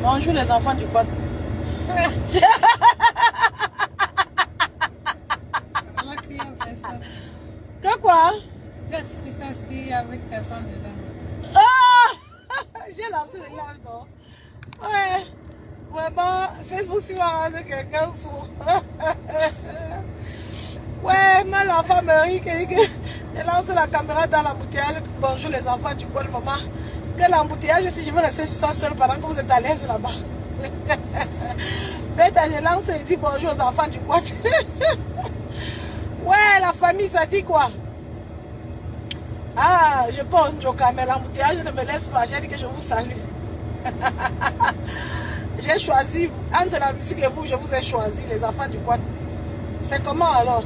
Bonjour les enfants du quad. Que quoi? Avec personne dedans. Ah! J'ai lancé le live, non? Ouais. Vraiment, Facebook, si vous avez quelqu'un fou. Ouais, moi, l'enfant me rit. Elle lance la caméra dans l'embouteillage. Bonjour les enfants du quad, maman. Que l'embouteillage, si je veux rester sur ça seul pendant que vous êtes à l'aise là-bas. Bête, je lance et dit bonjour aux enfants du quad. Ouais, la famille, ça dit quoi? Ah, je pas un joker, mais l'embouteillage ne me laisse pas. J'ai dit que je vous salue. J'ai choisi, entre la musique et vous, je vous ai choisi, les enfants du quad. C'est comment alors?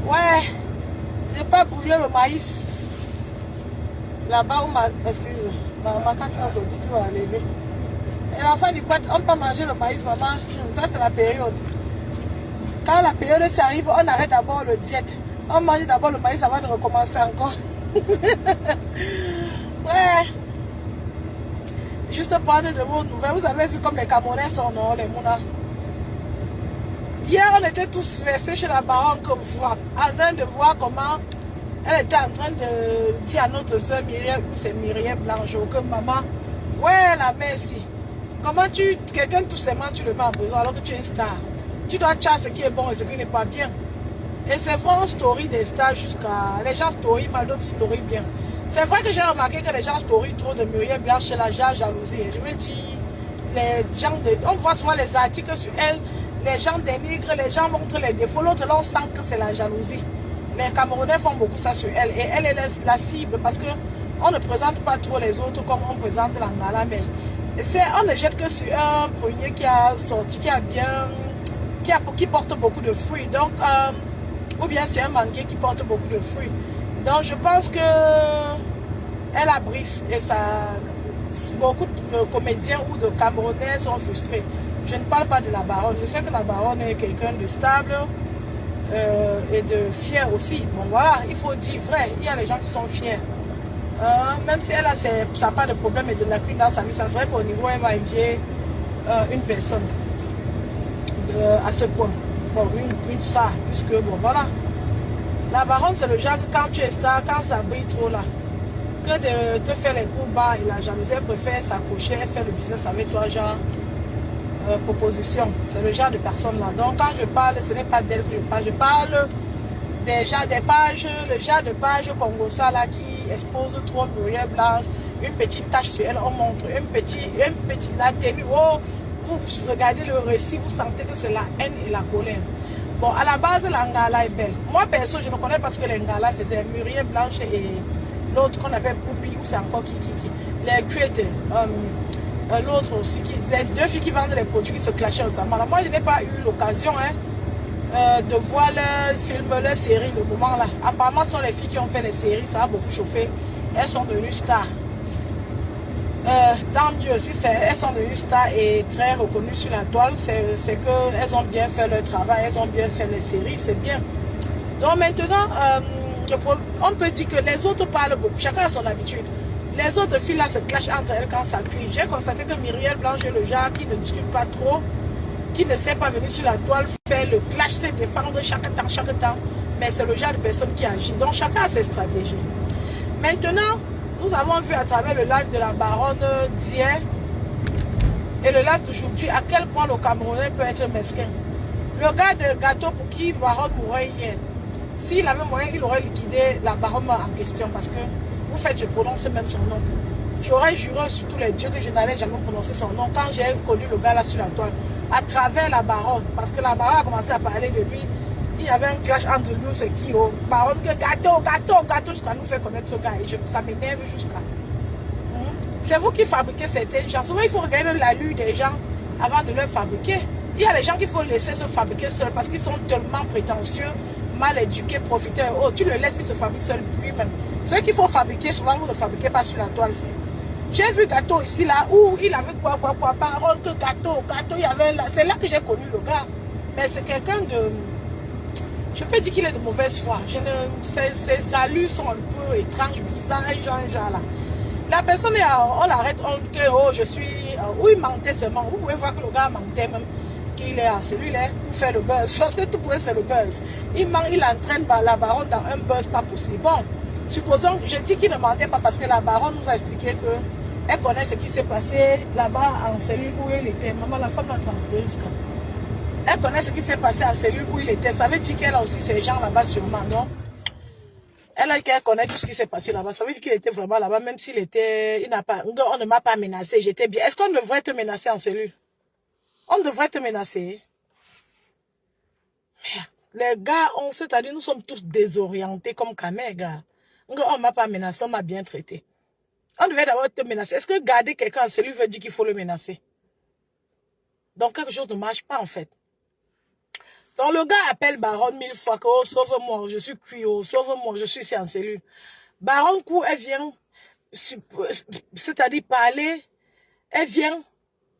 Ouais, j'ai pas brûlé le maïs. Là-bas, excuse, maman, quand tu vas sortir, tu vas lever. Les enfants du quad, on peut manger le maïs, maman. Ça, c'est la période. Quand la période s'arrive, on arrête d'abord le diète. On mange d'abord le maïs avant de recommencer encore. Ouais. Juste prendre de vos nouvelles. Vous avez vu comme les Camerounais sont, non, les Mouna. Hier, on était tous versés chez la baronne en train de voir comment elle était en train de dire à notre soeur Myriel, ou c'est Myriel Blanche, que maman, ouais, la merci. Comment quelqu'un tout simplement, tu le mets en prison alors que tu es une star. Tu dois chasser ce qui est bon et ce qui n'est pas bien. Et c'est vrai, on story des stars jusqu'à... Les gens story mal, d'autres story bien. C'est vrai que j'ai remarqué que les gens story trop de Muriel Blanche chez la jalousie. Et je me dis, les gens on voit souvent les articles sur elle, les gens dénigrent, les gens montrent les défauts. L'autre là, on sent que c'est la jalousie. Les Camerounais font beaucoup ça sur elle. Et elle est la cible parce que on ne présente pas trop les autres comme on présente l'Angala. Mais on ne jette que sur un premier qui a sorti, qui porte beaucoup de fruits. Donc, ou bien c'est un manguier qui porte beaucoup de fruits. Donc, je pense que elle a brise et ça, beaucoup de comédiens ou de Camerounais sont frustrés. Je ne parle pas de la baronne. Je sais que la baronne est quelqu'un de stable et de fier aussi. Bon, voilà, il faut dire vrai. Il y a des gens qui sont fiers. Même si elle a ça pas de problème et de lacune dans sa vie, ça serait qu'au niveau, elle va envier une personne. À ce point. Bon, une ça, puisque bon, voilà. La baronne, c'est le genre que quand tu es star, quand ça brille trop là, que de te faire les coups bas et la jalousie, elle préfère s'accrocher, elle fait le business avec toi, genre proposition. C'est le genre de personne là. Donc, quand je parle, ce n'est pas d'elle que je parle. Je parle des gens, des pages, le genre de page Congossa là qui expose trop Muriel Blanche, une petite tache sur elle, on montre, la tenue, oh. Vous regardez le récit, vous sentez que c'est la haine et la colère. Bon, à la base, l'Angala est belle. Moi, perso, je ne connais pas ce que l'Angala faisait. Muriel Blanche et l'autre qu'on appelle Poupi, ou c'est encore qui les cuettes. L'autre aussi, les deux filles qui vendent les produits qui se clashaient ensemble. Alors, moi, je n'ai pas eu l'occasion de voir leur film, leur série, le moment là. Apparemment, ce sont les filles qui ont fait les séries, ça a beaucoup chauffé. Elles sont devenues stars. Tant mieux, si elles sont devenues stars et très reconnues sur la toile, c'est qu'elles ont bien fait leur travail, elles ont bien fait les séries, c'est bien. Donc maintenant, on peut dire que les autres parlent beaucoup, chacun a son habitude. Les autres filles là se clashent entre elles quand ça cuit. J'ai constaté que Myriel Blanche est le genre qui ne discute pas trop, qui ne sait pas venir sur la toile, faire le clash, c'est défendre chaque temps, mais c'est le genre de personne qui agit. Donc chacun a ses stratégies. Maintenant, nous avons vu à travers le live de la baronne d'hier et le live d'aujourd'hui à quel point le Camerounais peut être mesquin. Le gars de gâteau pour qui la baronne mourait hier, s'il avait moyen, il aurait liquidé la baronne en question parce que, vous faites, je prononce même son nom. J'aurais juré sur tous les dieux que je n'allais jamais prononcer son nom quand j'ai connu le gars là sur la toile, à travers la baronne, parce que la baronne a commencé à parler de lui. Il y avait un clash entre nous, c'est qui, oh, baronne, que gâteau, jusqu'à nous faire connaître ce gars. Et ça m'énerve jusqu'à. C'est vous qui fabriquez certaines gens. Souvent, il faut regarder même la lue des gens avant de leur fabriquer. Il y a des gens qu'il faut laisser se fabriquer seuls parce qu'ils sont tellement prétentieux, mal éduqués, profiteurs. Oh, tu le laisses, il se fabrique seul lui-même. Ceux qu'il faut fabriquer, souvent, vous ne fabriquez pas sur la toile. J'ai vu gâteau ici, là, où il avait quoi, baronne, que gâteau, il y avait là. C'est là que j'ai connu le gars. Mais c'est quelqu'un de... Je peux dire qu'il est de mauvaise foi. Ses allures sont un peu étranges, bizarres, genre là. La personne, on l'arrête, on dit que oh, je suis... où il mentait seulement. Vous pouvez voir que le gars mentait même. Qu'il est en cellulaire pour faire le buzz. Parce que tout pour c'est le buzz. Il entraîne la baronne dans un buzz pas possible. Bon, supposons, je dis qu'il ne mentait pas parce que la baronne nous a expliqué que elle connaît ce qui s'est passé là-bas en cellule où il était. Maman, la femme l'a transféré jusqu'à... Elle connaît ce qui s'est passé en cellule où il était. Ça veut dire qu'elle a aussi ces gens là-bas sûrement, non? Elle connaît tout ce qui s'est passé là-bas. Ça veut dire qu'il était vraiment là-bas, même s'il était... On ne m'a pas menacé, j'étais bien. Est-ce qu'on devrait te menacer en cellule? On devrait te menacer. Merde. Les gars, c'est-à-dire nous sommes tous désorientés comme Kamé, gars. On ne m'a pas menacé, on m'a bien traité. On devait d'abord te menacer. Est-ce que garder quelqu'un en cellule veut dire qu'il faut le menacer? Donc quelque chose ne marche pas en fait. Donc le gars appelle Baron 1000 fois que oh, sauve-moi, je suis cuit, oh, sauve-moi, je suis ici en cellule. Baron coup, elle vient, c'est-à-dire parler, elle vient,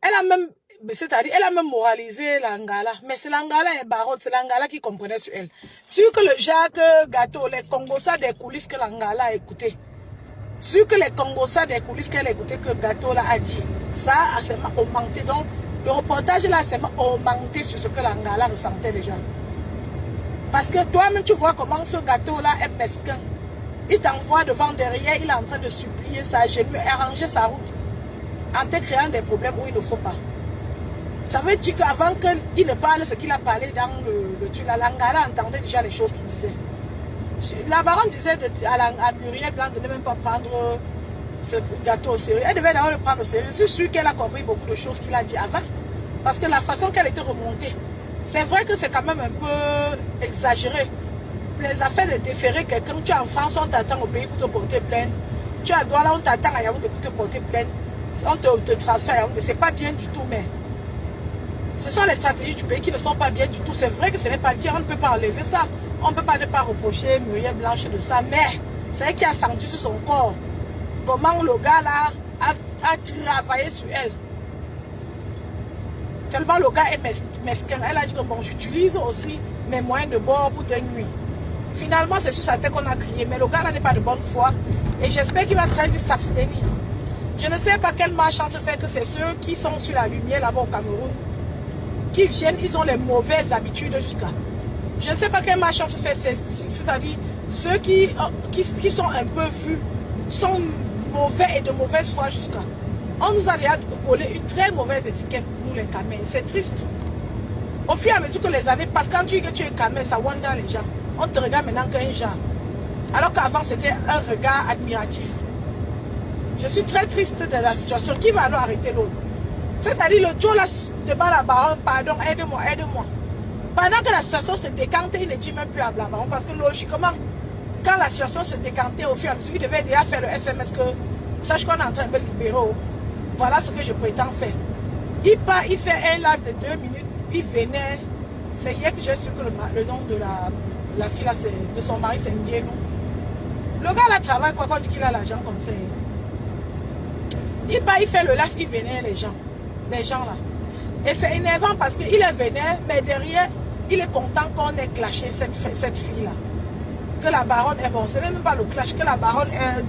elle a même moralisé l'Angala. Mais c'est l'Angala et Baron, c'est l'Angala qui comprenait sur elle. Sur que le Jacques Gâteau, les Congossas des coulisses que l'Angala a écouté. Sur que les Congossas des coulisses qu'elle a écouté que Gâteau là a dit. Ça a seulement augmenté. Donc, le reportage là a seulement augmenté sur ce que l'Angala ressentait déjà. Parce que toi-même, tu vois comment ce Gâteau là est mesquin. Il t'envoie devant, derrière, il est en train de supplier sa genou, arranger sa route. En te créant des problèmes où il ne faut pas. Ça veut dire qu'avant qu'il ne parle ce qu'il a parlé dans le truc, la Langala entendait déjà les choses qu'il disait. La baronne disait à Muriel Blanc de ne même pas prendre ce Gâteau au sérieux. Elle devait d'abord le prendre au sérieux. Je suis sûre qu'elle a compris beaucoup de choses qu'il a dit avant. Parce que la façon qu'elle était remontée, c'est vrai que c'est quand même un peu exagéré. Les affaires de déférer quelqu'un, tu es en France, on t'attend au pays pour te porter plainte. Tu es à Douala, on t'attend à Yaoundé pour te porter plainte. On te transfère à Yaoundé. C'est pas bien du tout, mais ce sont les stratégies du pays qui ne sont pas bien du tout. C'est vrai que ce n'est pas bien, on ne peut pas enlever ça. On ne peut pas ne pas reprocher Muriel Blanche de ça, mais c'est elle qui a senti sur son corps comment le gars là a travaillé sur elle. Tellement le gars est mesquin. Elle a dit que bon, j'utilise aussi mes moyens de bord pour te nuire. Finalement, c'est sur sa tête qu'on a crié, mais le gars là n'est pas de bonne foi. Et j'espère qu'il va très vite s'abstenir. Je ne sais pas quelle malchance fait que c'est ceux qui sont sur la lumière là-bas au Cameroun, qui viennent, ils ont les mauvaises habitudes jusqu'à. Je ne sais pas quelle malchance fait, c'est-à-dire ceux qui sont un peu vus, sont mauvais et de mauvaise foi jusqu'à. On nous a déjà collé une très mauvaise étiquette, nous les Kamé. C'est triste. Au fur et à mesure que les années passent, quand tu dis que tu es Kamé, ça wanda les gens. On te regarde maintenant qu'un genre. Alors qu'avant, c'était un regard admiratif. Je suis très triste de la situation. Qui va alors arrêter l'autre? C'est-à-dire le Joe là demande à la baronne, pardon, aide-moi, aide-moi. Pendant que la situation se décantait, il ne dit même plus à la baronne. Parce que logiquement, quand la situation se décantait au fur et à mesure, il devait déjà faire le SMS que sache qu'on est en train de me libérer. Voilà ce que je prétends faire. Il part, il fait un live de 2 minutes, il venait. C'est hier que j'ai su que le nom de la fille là, de son mari, c'est Ndielou. Le gars là travaille quoi, quand on dit qu'il a l'argent comme ça. Il part, il fait le live, il venait les gens là. Et c'est énervant parce qu'il est vénère, mais derrière, il est content qu'on ait clashé cette fille-là. Que la baronne est bon, c'est même pas le clash, que la baronne ait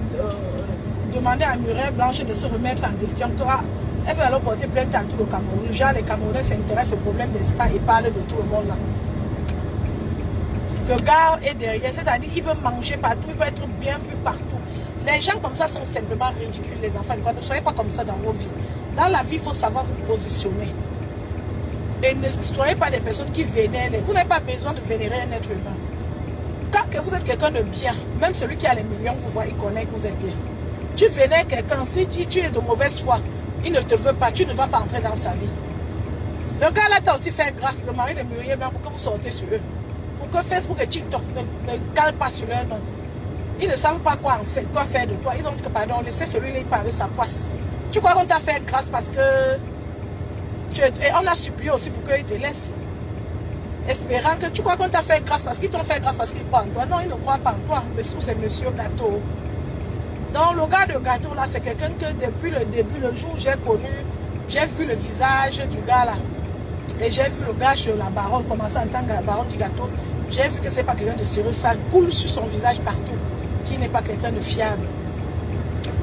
demandé à Muriel Blanche de se remettre en question, qu'elle veut alors porter plainte à tout le Cameroun. Genre, les Camerounais s'intéressent au problème des stars et parlent de tout le monde là. Le gars est derrière, c'est-à-dire il veut manger partout, il veut être bien vu partout. Les gens comme ça sont simplement ridicules, les enfants. Ne soyez pas comme ça dans vos vies. Dans la vie, il faut savoir vous positionner. Et ne soyez pas des personnes qui vénèrent. Vous n'avez pas besoin de vénérer un être humain. Quand vous êtes quelqu'un de bien, même celui qui a les millions, vous voit, il connaît que vous êtes bien. Tu vénères quelqu'un, si tu es de mauvaise foi, il ne te veut pas, tu ne vas pas entrer dans sa vie. Le gars là t'a aussi fait grâce, le mari de Muriel, pour que vous sortez sur eux. Pour que Facebook et TikTok ne calent pas sur leur nom. Ils ne savent pas quoi faire de toi. Ils ont dit que pardon, laissez celui-là, il parle sa poisse. Tu crois qu'on t'a fait grâce parce que... Et on a supplié aussi pour qu'ils te laissent. Espérant que tu crois qu'on t'a fait grâce parce qu'ils t'ont fait grâce parce qu'ils croient en toi. Non, ils ne croient pas en toi. Mais surtout, c'est Monsieur Gâteau. Donc, le gars de Gâteau, là, c'est quelqu'un que depuis le début, le jour où j'ai connu, j'ai vu le visage du gars, là. Et j'ai vu le gars chez la baronne commencer en tant que baronne du Gâteau. J'ai vu que c'est pas quelqu'un de sérieux. Ça coule sur son visage partout. Qui n'est pas quelqu'un de fiable.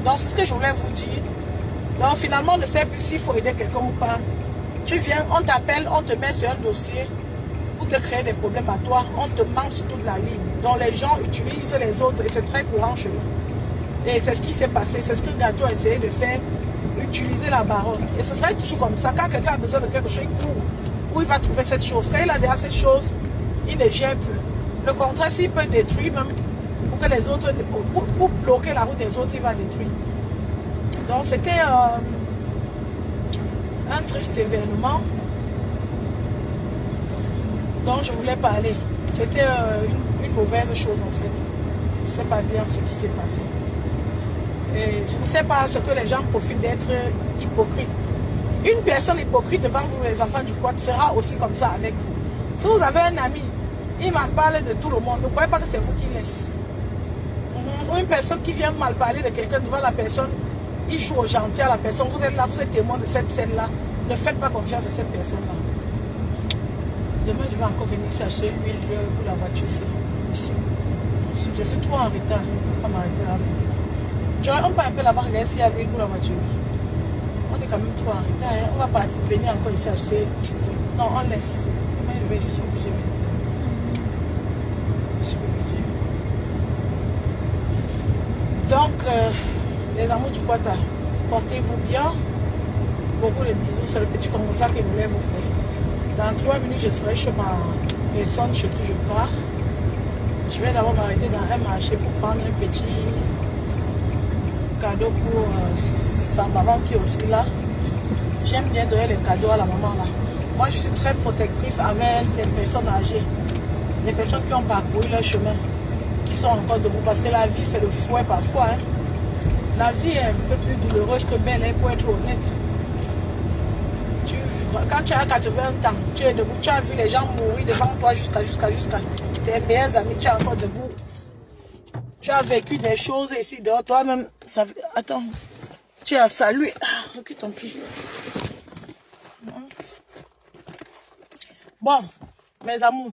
Donc, c'est ce que je voulais vous dire. Donc, finalement, on ne sait plus s'il faut aider quelqu'un ou pas. Tu viens, on t'appelle, on te met sur un dossier pour te créer des problèmes à toi. On te ment sur toute la ligne. Donc, les gens utilisent les autres et c'est très courant chez nous. Et c'est ce qui s'est passé. C'est ce que Gâteau a essayé de faire. Utiliser la baronne. Et ce serait toujours comme ça. Quand quelqu'un a besoin de quelque chose, il court. Où il va trouver cette chose. Quand il a déjà cette chose, il ne gère plus. Le contraire, s'il peut détruire même, pour que les autres, pour bloquer la route des autres, il va détruire. Donc c'était un triste événement dont je voulais parler. C'était une mauvaise chose en fait. C'est pas bien ce qui s'est passé. Et je ne sais pas ce que les gens profitent d'être hypocrites. Une personne hypocrite devant vous, les enfants du quad, sera aussi comme ça avec vous. Si vous avez un ami, il m'en parle de tout le monde. Ne croyez pas que c'est vous qui laisse. Ou une personne qui vient mal parler de quelqu'un devant la personne, il joue au gentil à la personne. Vous êtes là, vous êtes témoin de cette scène-là. Ne faites pas confiance à cette personne-là. Demain, je vais encore venir s'acheter l'huile pour la voiture ici. Je suis trop en retard. Je ne vais pas m'arrêter là. On peut un peu là-bas regarder s'il y a l'huile pour la voiture. On est quand même trop en retard. Hein. On va partir, venir encore ici acheter. Non, on laisse. Demain, je vais juste obligé. Je suis obligé. Donc, les amours du Quata, portez-vous bien. Beaucoup de bisous. C'est le petit commensal que je voulais vous faire. Dans 3 minutes, je serai chez ma personne chez qui je pars. Je vais d'abord m'arrêter dans un marché pour prendre un petit cadeau pour sa maman qui est aussi là. J'aime bien donner les cadeaux à la maman là. Moi, je suis très protectrice avec les personnes âgées. Les personnes qui ont parcouru leur chemin, qui sont encore debout. Parce que la vie, c'est le fouet parfois. Hein. La vie est un peu plus douloureuse que belle, hein, pour être honnête. Quand tu as 80 ans, tu es debout, tu as vu les gens mourir devant toi jusqu'à tes meilleurs amis, tu es encore debout. Tu as vécu des choses ici dehors, toi-même. Attends, tu as salué. Recule ton pied. Bon, mes amours.